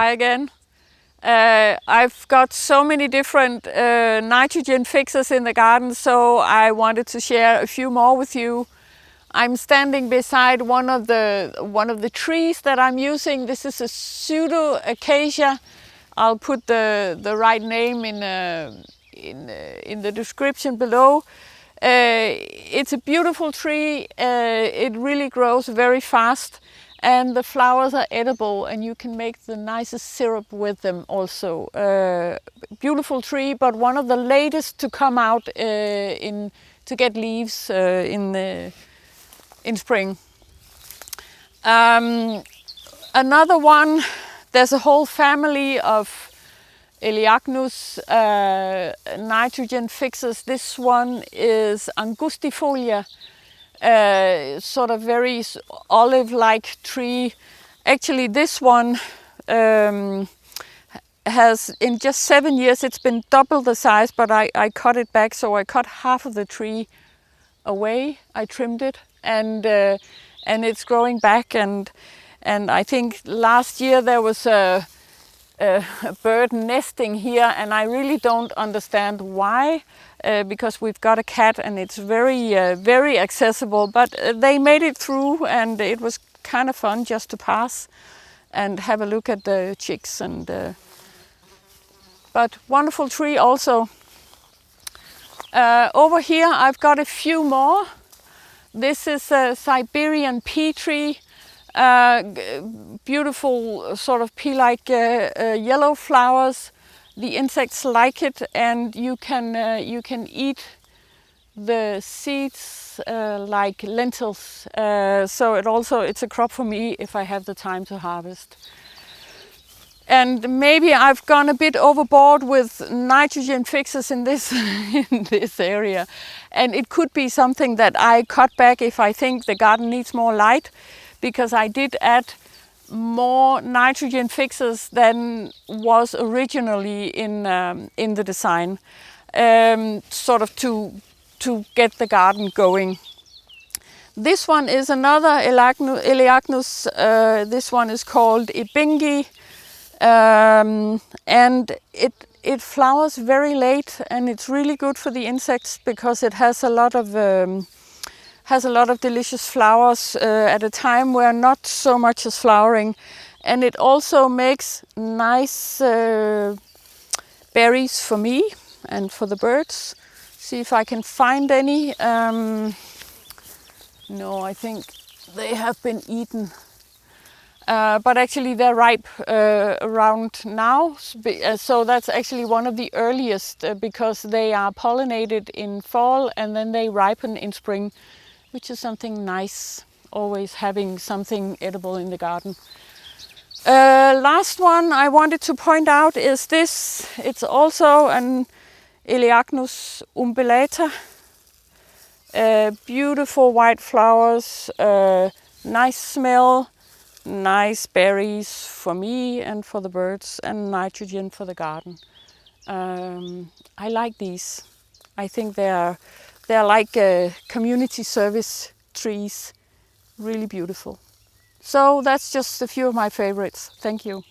Hi again. I've got so many different nitrogen fixers in the garden, so I wanted to share a few more with you. I'm standing beside one of the trees that I'm using. This is a pseudoacacia. I'll put the right name in the description below. It's a beautiful tree. It really grows very fast. And the flowers are edible, and you can make the nicest syrup with them also. Beautiful tree, but one of the latest to come out to get leaves in spring. Another one, there's a whole family of Elaeagnus nitrogen fixers. This one is angustifolia. Sort of very olive-like tree. Actually, this one has, in just 7 years, it's been double the size, but I cut it back, so I cut half of the tree away. I trimmed it, and it's growing back. And I think last year there was a bird nesting here, and I really don't understand why. Because we've got a cat and it's very accessible, but they made it through, and it was kind of fun just to pass and have a look at the chicks. But wonderful tree also. Over here I've got a few more. This is a Siberian pea tree. Beautiful sort of pea-like yellow flowers. The insects like it, and you can eat the seeds like lentils. So it's a crop for me if I have the time to harvest. And maybe I've gone a bit overboard with nitrogen fixers in this in this area, and it could be something that I cut back if I think the garden needs more light, because I did add more nitrogen fixers than was originally in the design, sort of to get the garden going. This one is another Elaeagnus. This one is called Ebbingie, and it flowers very late, and it's really good for the insects because it has a lot of delicious flowers at a time where not so much is flowering, and it also makes nice berries for me and for the birds. See if I can find any. No, I think they have been eaten, but actually they're ripe around now, so that's actually one of the earliest because they are pollinated in fall and then they ripen in spring, which is something nice, always having something edible in the garden. Last one I wanted to point out is this. It's also an Elaeagus Umbellata. Beautiful white flowers, nice smell, nice berries for me and for the birds, and nitrogen for the garden. I like these. I think they're like community service trees, really beautiful. So that's just a few of my favorites. Thank you.